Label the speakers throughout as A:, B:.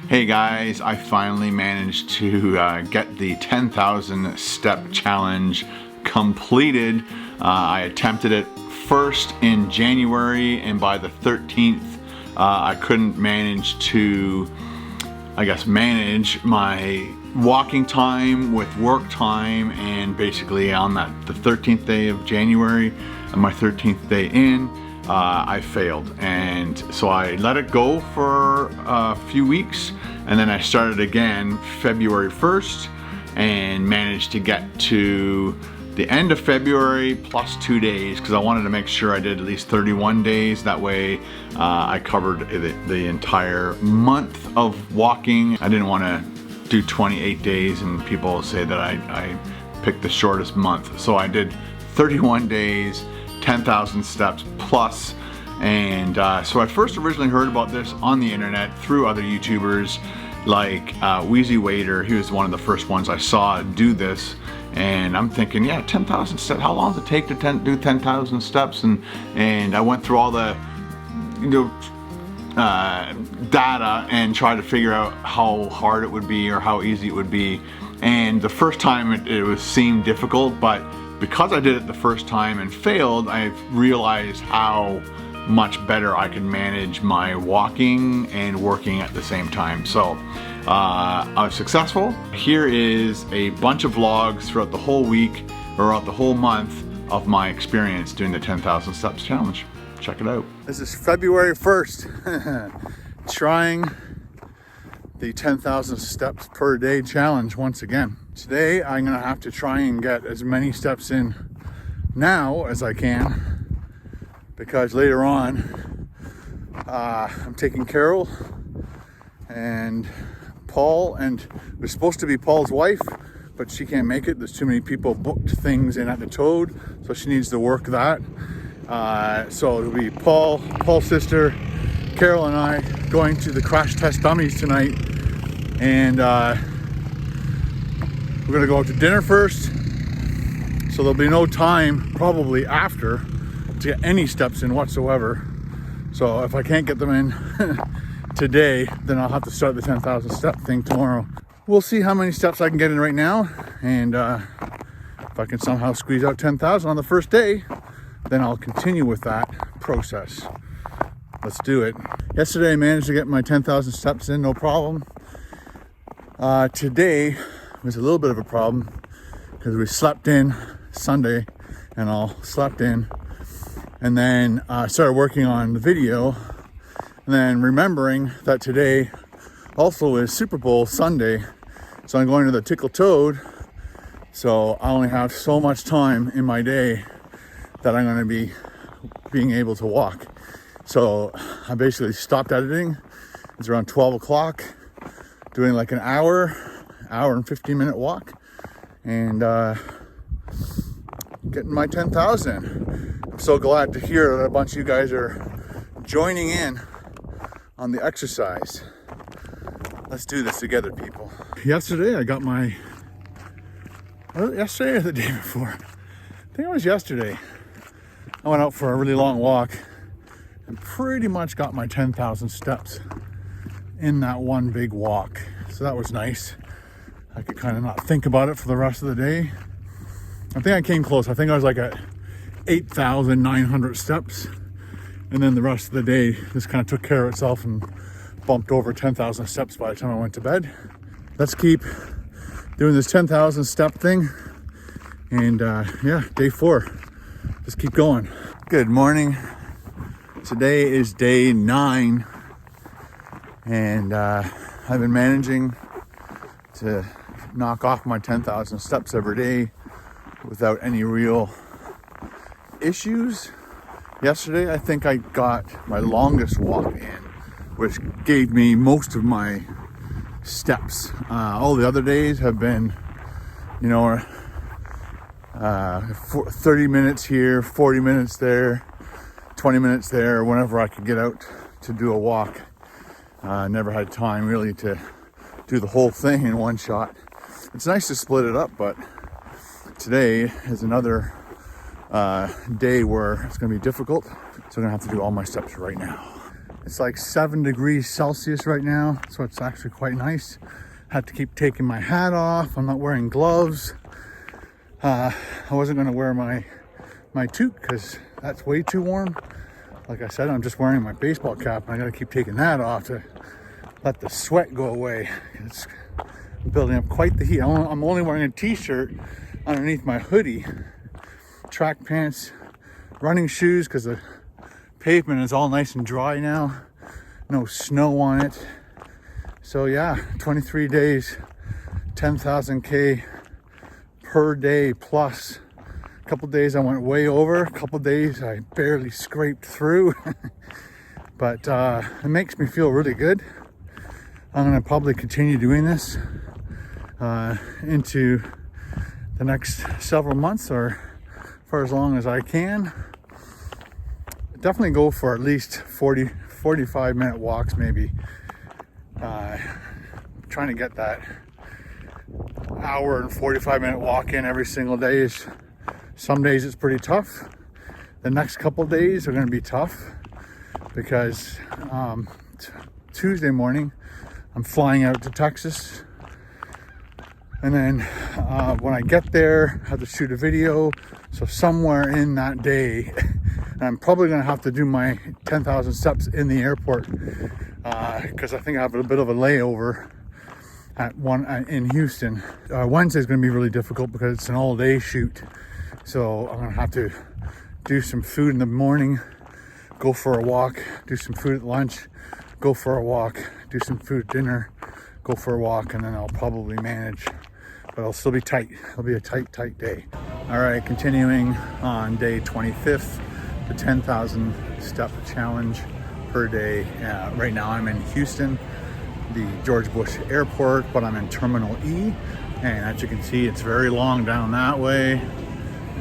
A: Hey guys, I finally managed to get the 10,000 step challenge completed. I attempted it first in January, and by the 13th I couldn't manage to, manage my walking time with work time, and basically on the 13th day of January, and my 13th day in, I failed, and so I let it go for a few weeks, and then I started again February 1st and managed to get to the end of February plus 2 days, because I wanted to make sure I did at least 31 days. That way I covered the entire month of walking. I didn't want to do 28 days and people say that I picked the shortest month. So I did 31 days, 10,000 steps plus, and so I first originally heard about this on the internet through other YouTubers like Wheezy Wader. He was one of the first ones I saw do this, and I'm thinking, yeah, 10,000 steps, how long does it take to do 10,000 steps? And I went through all the data and tried to figure out how hard it would be or how easy it would be. And the first time it seemed difficult, but because I did it the first time and failed, I've realized how much better I can manage my walking and working at the same time. So I was successful. Here is a bunch of vlogs throughout the whole week or throughout the whole month of my experience doing the 10,000 steps challenge. Check it out. This is February 1st, trying the 10,000 steps per day challenge once again. Today I'm gonna have to try and get as many steps in now as I can, because later on I'm taking Carol and Paul, and it was supposed to be Paul's wife, but she can't make it. There's too many people booked things in at the Toad, so she needs to work that. So it'll be Paul's sister, Carol, and I going to the Crash Test Dummies tonight, and we're gonna go out to dinner first, so there'll be no time probably after to get any steps in whatsoever. So if I can't get them in today, then I'll have to start the 10,000 step thing tomorrow. We'll see how many steps I can get in right now, and if I can somehow squeeze out 10,000 on the first day, then I'll continue with that process. Let's do it. Yesterday I managed to get my 10,000 steps in, no problem. Today was a little bit of a problem because we slept in Sunday and all slept in, and then I started working on the video, and then remembering that today also is Super Bowl Sunday, so I'm going to the Tickle Toad, so I only have so much time in my day that I'm going to be being able to walk. So I basically stopped editing. It's around 12 o'clock, doing like an hour and 15-minute walk, and getting my 10,000. I'm so glad to hear that a bunch of you guys are joining in on the exercise. Let's do this together, people. Yesterday I got my, yesterday or the day before? I think it was yesterday. I went out for a really long walk and pretty much got my 10,000 steps in that one big walk. So that was nice. I could kind of not think about it for the rest of the day. I think I came close. I think I was like at 8,900 steps. And then the rest of the day just kind of took care of itself and bumped over 10,000 steps by the time I went to bed. Let's keep doing this 10,000 step thing. And yeah, day 4. Just keep going. Good morning. Today is day 9. And I've been managing to knock off my 10,000 steps every day without any real issues. Yesterday, I think I got my longest walk in, which gave me most of my steps. All the other days have been, 30 minutes here, 40 minutes there, 20 minutes there, whenever I could get out to do a walk. Never had time really to do the whole thing in one shot. It's nice to split it up, but today is another day where it's going to be difficult, so I'm going to have to do all my steps right now.
B: It's like 7 degrees Celsius right now, so it's actually quite nice. Had to keep taking my hat off. I'm not wearing gloves. I wasn't going to wear my toque because that's way too warm. Like I said, I'm just wearing my baseball cap, and I got to keep taking that off to let the sweat go away. It's building up quite the heat. I'm only wearing a t-shirt underneath my hoodie, track pants, running shoes because the pavement is all nice and dry now. No snow on it. So yeah, 23 days, 10,000K per day plus. A couple days I went way over, a couple days I barely scraped through. But it makes me feel really good. I'm gonna probably continue doing this into the next several months, or for as long as I can. Definitely go for at least 45 minute walks maybe. Trying to get that hour and 45 minute walk in every single day is, some days it's pretty tough. The next couple days are going to be tough because Tuesday morning I'm flying out to Texas, and then when I get there I have to shoot a video. So somewhere in that day I'm probably going to have to do my 10,000 steps in the airport because I think I have a bit of a layover at in Houston. Wednesday is going to be really difficult because it's an all-day shoot. So I'm going to have to do some food in the morning, go for a walk, do some food at lunch, go for a walk, do some food at dinner, go for a walk, and then I'll probably manage. But I'll still be tight. It'll be a tight day. All right, continuing on day 25th, the 10,000 step challenge per day. Right now I'm in Houston, the George Bush Airport, but I'm in Terminal E, and as you can see, it's very long down that way.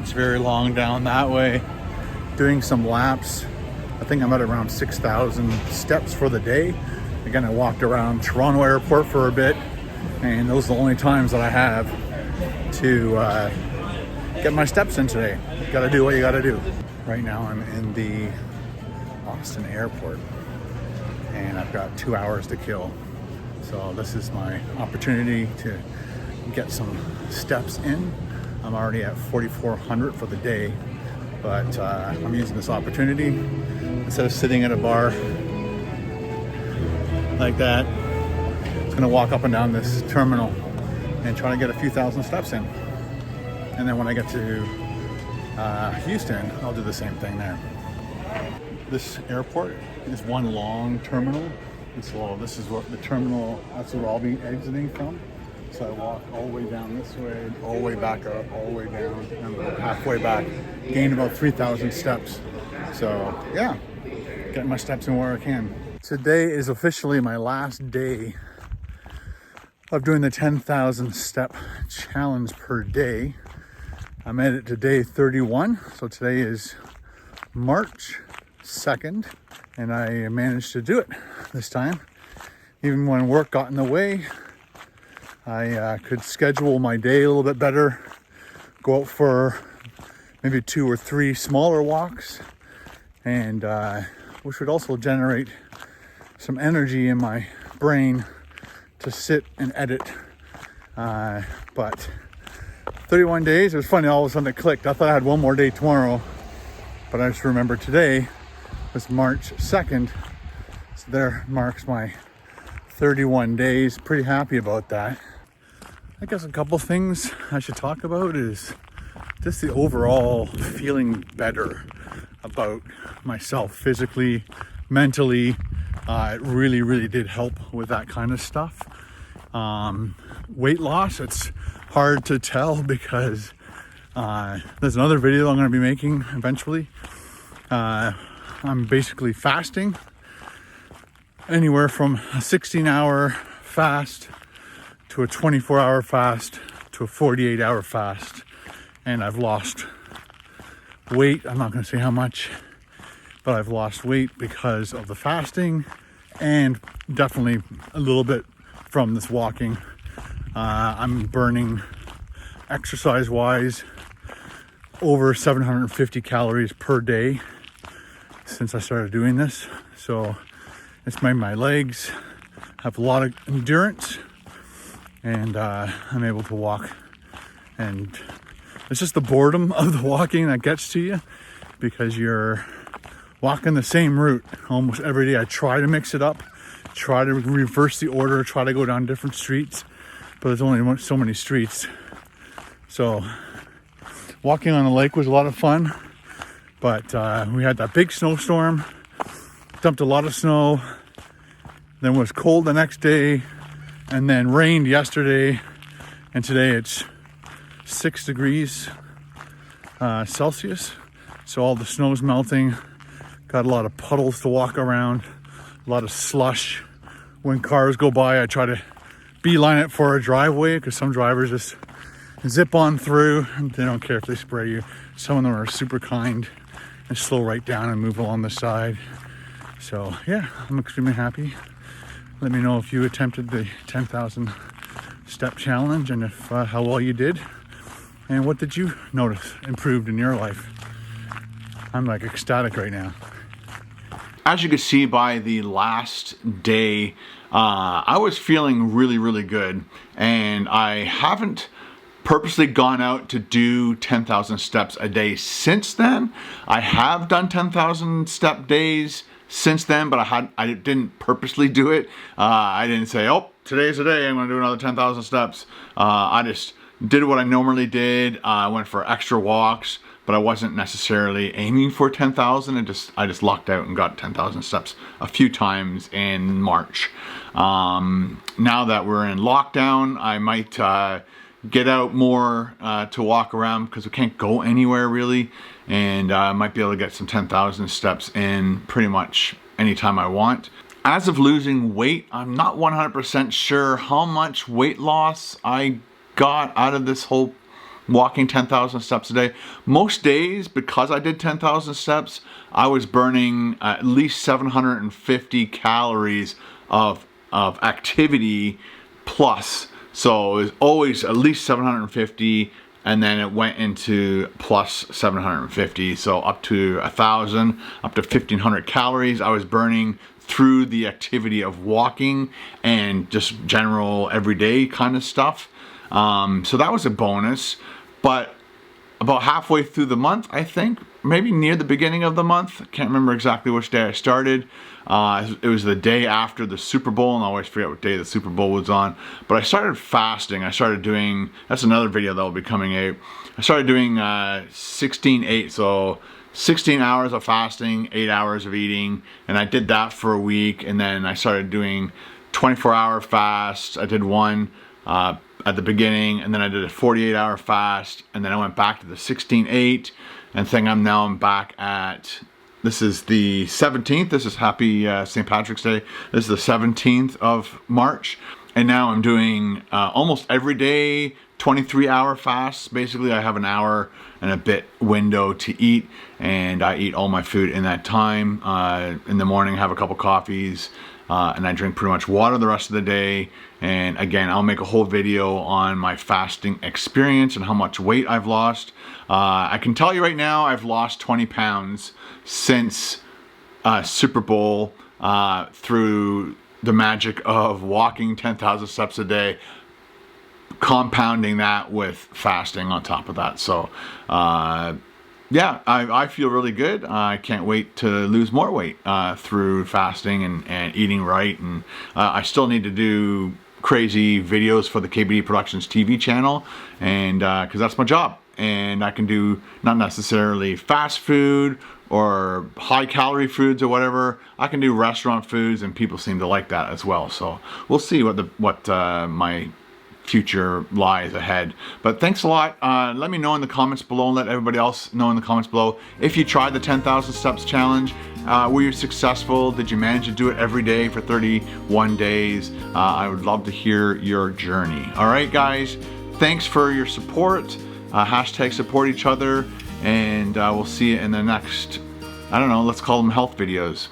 B: It's very long down that way. Doing some laps. I think I'm at around 6,000 steps for the day. Again, I walked around Toronto Airport for a bit, and those are the only times that I have to get my steps in today. You gotta do what you gotta do. Right now I'm in the Austin Airport, and I've got 2 hours to kill. So this is my opportunity to get some steps in. I'm already at 4,400 for the day, but I'm using this opportunity. Instead of sitting at a bar like that, I'm gonna walk up and down this terminal and try to get a few thousand steps in. And then when I get to Houston, I'll do the same thing there. This airport is one long terminal. So this is what the terminal, that's where I'll be exiting from. So I walk all the way down this way, all the way back up, all the way down, and about halfway back, gain about 3,000 steps. So yeah, getting my steps in where I can. Today is officially my last day of doing the 10,000 step challenge per day. I made it to day 31, so today is March 2nd, and I managed to do it this time. Even when work got in the way, I could schedule my day a little bit better, go out for maybe 2 or 3 smaller walks, and which would also generate some energy in my brain to sit and edit. But 31 days, it was funny, all of a sudden it clicked. I thought I had one more day tomorrow, but I just remembered today was March 2nd. So there marks my 31 days. Pretty happy about that. I guess a couple things I should talk about is just the overall feeling better about myself physically, mentally. It really did help with that kind of stuff. Weight loss, it's hard to tell because there's another video I'm going to be making eventually. I'm basically fasting anywhere from a 16-hour fast to a 24-hour fast to a 48-hour fast, and I've lost weight. I'm not going to say how much, but I've lost weight because of the fasting and definitely a little bit from this walking. I'm burning, exercise-wise, over 750 calories per day since I started doing this. So It's made my legs have a lot of endurance, and I'm able to walk. And it's just the boredom of the walking that gets to you, because you're walking the same route almost every day. I try to mix it up, try to reverse the order, try to go down different streets, but there's only so many streets. So walking on the lake was a lot of fun, but we had that big snowstorm, dumped a lot of snow, then it was cold the next day, and then rained yesterday, and today it's 6 degrees Celsius. So all the snow's melting, got a lot of puddles to walk around, a lot of slush. When cars go by, I try to beeline it for a driveway, because some drivers just zip on through and they don't care if they spray you. Some of them are super kind and slow right down and move along the side. So yeah, I'm extremely happy. Let me know if you attempted the 10,000 step challenge, and if how well you did, and what did you notice improved in your life. I'm like ecstatic right now.
A: As you can see by the last day, I was feeling really, really good, and I haven't purposely gone out to do 10,000 steps a day since then. I have done 10,000 step days since then, but I didn't purposely do it. I didn't say, oh, today's the day I'm going to do another 10,000 steps. I just did what I normally did. I went for extra walks, but I wasn't necessarily aiming for 10,000. I just lucked out and got 10,000 steps a few times in March. Now that we're in lockdown, I might get out more to walk around, because we can't go anywhere really, and I might be able to get some 10,000 steps in pretty much anytime I want. As of losing weight, I'm not 100% sure how much weight loss I got out of this whole walking 10,000 steps a day. Most days, because I did 10,000 steps, I was burning at least 750 calories of activity plus. So it was always at least 750, and then it went into plus 750. So up to 1,000, up to 1,500 calories I was burning through the activity of walking and just general everyday kind of stuff. So that was a bonus. But about halfway through the month, I think, maybe near the beginning of the month, I can't remember exactly which day I started. It was the day after the Super Bowl, and I always forget what day the Super Bowl was on. But I started fasting. I started doing, that's another video that will be coming out. I started doing 16-8, so 16 hours of fasting, 8 hours of eating, and I did that for a week, and then I started doing 24-hour fasts. I did one at the beginning, and then I did a 48-hour fast, and then I went back to the 16-8, and I'm back at, this is the 17th, this is happy St. Patrick's Day, this is the 17th of March, and now I'm doing almost every day 23-hour fasts. Basically, I have an hour and a bit window to eat, and I eat all my food in that time. In the morning, I have a couple coffees, and I drink pretty much water the rest of the day. And again, I'll make a whole video on my fasting experience and how much weight I've lost. I can tell you right now, I've lost 20 pounds since Super Bowl through the magic of walking 10,000 steps a day, compounding that with fasting on top of that. So yeah, I feel really good. I can't wait to lose more weight through fasting and eating right. And I still need to do crazy videos for the KBD Productions TV channel, and because that's my job. And I can do not necessarily fast food or high calorie foods or whatever. I can do restaurant foods, and people seem to like that as well. So we'll see what my future lies ahead. But thanks a lot. Let me know in the comments below, and let everybody else know in the comments below if you tried the 10,000 steps challenge. Were you successful? Did you manage to do it every day for 31 days? I would love to hear your journey. All right, guys, thanks for your support. Hashtag support each other, and we'll see you in the next, I don't know, let's call them health videos.